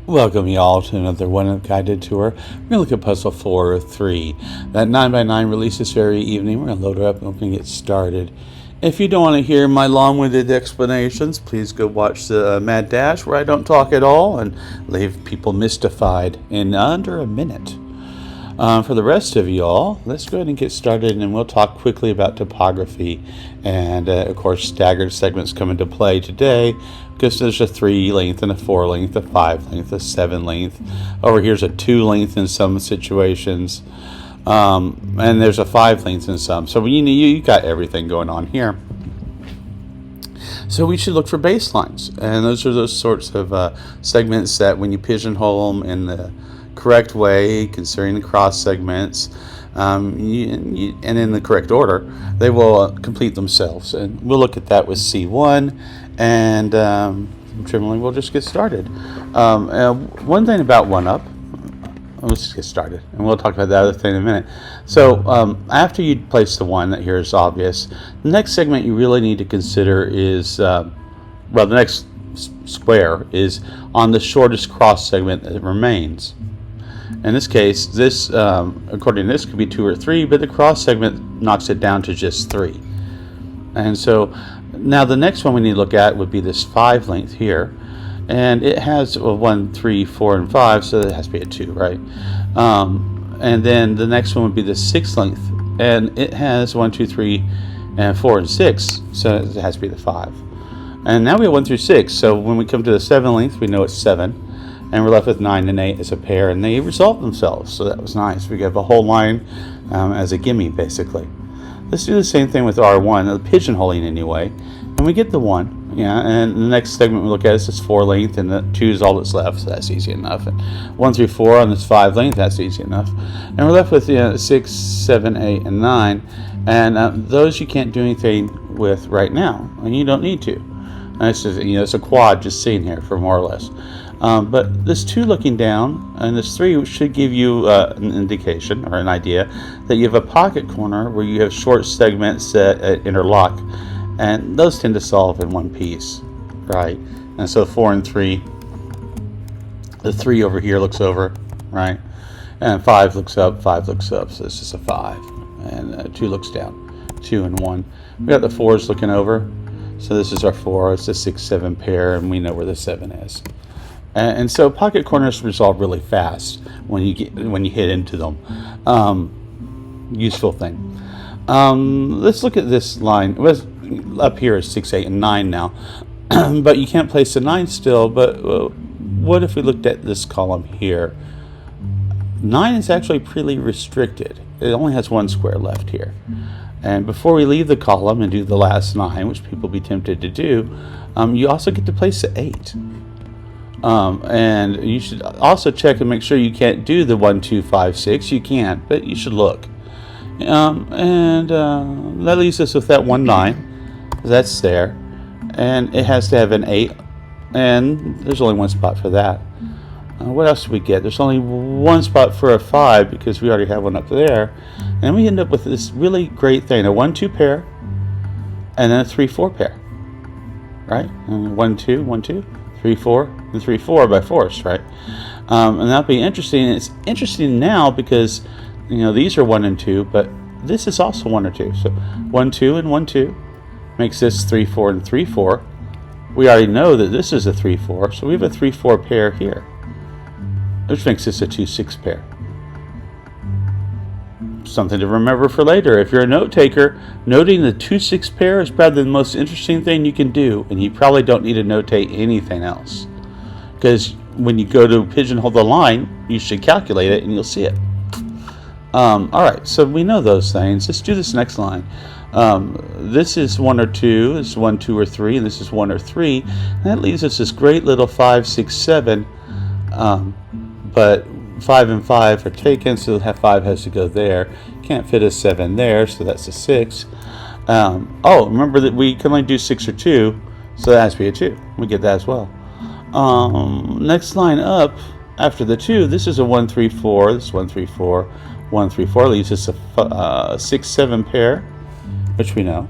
Welcome y'all to another one guided tour. We're going to look at puzzle 4 or 3. That 9x9 release this very evening. We're going to load it up and we're going to get started. If you don't want to hear my long-winded explanations, please go watch the Mad Dash where I don't talk at all and leave people mystified in under a minute. For the rest of y'all, let's go ahead and get started, and we'll talk quickly about topography and, of course, staggered segments come into play today because there's a 3 length and a 4 length, a 5 length, a 7 length. Over here's a 2 length in some situations, and there's a 5 length in some. So you got everything going on here. So we should look for baselines, and those are those sorts of segments that when you pigeonhole them in the correct way, considering the cross segments, and in the correct order, they will complete themselves. And we'll look at that with C1, and generally we'll just get started. One thing about 1-up, let's just get started, and we'll talk about that other thing in a minute. So after you place the 1, that here is obvious, the next segment you really need to consider is, the next square is on the shortest cross segment that remains. In this case, this, according to this, could be 2 or 3, but the cross segment knocks it down to just 3. And so now the next one we need to look at would be this 5 length here. And it has a 1, 3, 4, and 5, so it has to be a 2, right? And then the next one would be the 6 length. And it has 1, 2, 3, and 4, and 6, so it has to be the 5. And now we have 1 through 6, so when we come to the 7 length, we know it's 7. And we're left with 9 and 8 as a pair, and they resolve themselves, so that was nice. We have a whole line as a gimme, basically. Let's do the same thing with R1, the pigeonholing anyway, and we get the 1. Yeah, and the next segment we look at is this 4 length, and the 2 is all that's left, so that's easy enough. And 1 through 4 on this 5 length, that's easy enough. And we're left with 6, 7, 8, and 9, and those you can't do anything with right now, and you don't need to. And it's just, it's a quad just seen here for more or less. But this 2 looking down and this 3 should give you an indication or an idea that you have a pocket corner where you have short segments that interlock, and those tend to solve in one piece, right? And so 4 and 3, the 3 over here looks over, right? And 5 looks up, 5 looks up, so this is a 5, and 2 looks down, 2 and 1. We got the 4s looking over, so this is our 4. It's a 6, 7 pair, and we know where the 7 is. And so pocket corners resolve really fast when you hit into them. Useful thing. Let's look at this line. Up here is 6, 8, and 9 now, but you can't place the 9 still. But what if we looked at this column here? 9 is actually pretty restricted. It only has 1 square left here. And before we leave the column and do the last 9, which people be tempted to do, you also get to place the 8. And you should also check and make sure you can't do the 1, 2, 5, 6. You can't, but you should look. That leaves us with that 1, 9. That's there. And it has to have an 8. And there's only 1 spot for that. What else do we get? There's only 1 spot for a 5 because we already have 1 up there. And we end up with this really great thing. A 1, 2 pair. And then a 3, 4 pair. Right? And 1, 2, 1, 2. 3, 4, and 3, 4 by force, right? And that'll be interesting. And it's interesting now because, these are 1 and 2, but this is also 1 or 2. So 1, 2, and 1, 2 makes this 3, 4, and 3, 4. We already know that this is a 3, 4, so we have a 3, 4 pair here, which makes this a 2, 6 pair. Something to remember for later. If you're a note taker, noting the 2, 6 pair is probably the most interesting thing you can do, and you probably don't need to notate anything else. Because when you go to pigeonhole the line, you should calculate it and you'll see it. Alright, so we know those things. Let's do this next line. This is 1 or 2, this is 1, 2, or 3, and this is 1 or 3. And that leaves us this great little 5, 6, 7. But 5 and 5 are taken, so 5 has to go there. Can't fit a 7 there, so that's a 6. Remember that we can only do 6 or 2, so that has to be a 2. We get that as well. Next line up, after the 2, this is a 1, 3, 4. This is 1, 3, 4. 1, 3, 4 leaves us a 6, 7 pair, which we know.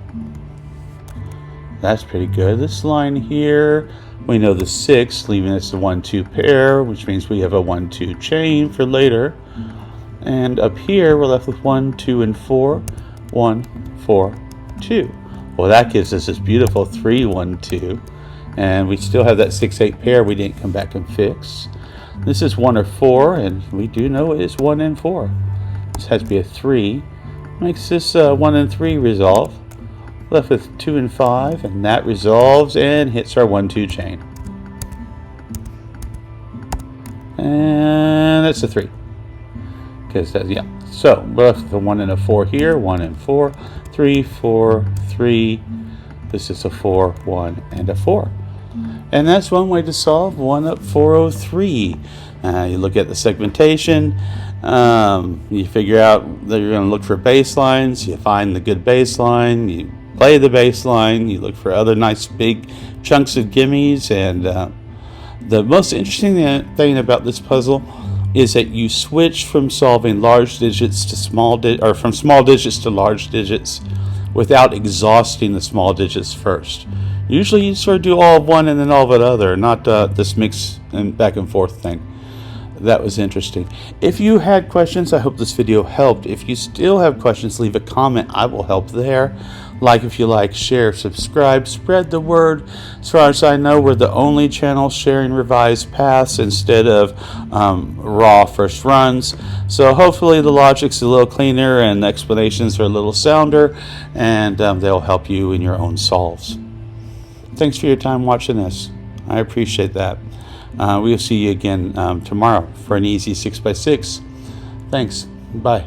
That's pretty good. This line here We know the 6, leaving us the 1-2 pair, which means we have a 1-2 chain for later. And up here, we're left with 1, 2, and 4. 1, 4, 2. Well, that gives us this beautiful 3, 1, 2. And we still have that 6, 8 pair we didn't come back and fix. This is 1 or 4, and we do know it is 1 and 4. This has to be a 3. Makes this 1 and 3 resolve. Left with 2 and 5, and that resolves and hits our 1-2 chain. And that's a 3. Because yeah. So we're left with a 1 and a 4 here. 1 and 4. 3, 4, 3. This is a 4, 1, and a 4. And that's one way to solve 1 up 403. You look at the segmentation. You figure out that you're going to look for baselines. You find the good baseline. You play the baseline. You look for other nice big chunks of gimmies. And the most interesting thing about this puzzle is that you switch from solving large digits to or from small digits to large digits without exhausting the small digits first. Usually you sort of do all of one and then all of the other, not this mix and back and forth thing. That was interesting. If you had questions, I hope this video helped. If you still have questions, leave a comment. I will help there. Like if you like, share, subscribe, spread the word. As far as I know, we're the only channel sharing revised paths instead of raw first runs. So hopefully the logic's a little cleaner and the explanations are a little sounder, and they'll help you in your own solves. Thanks for your time watching this. I appreciate that. We'll see you again tomorrow for an easy 6x6. Thanks. Bye.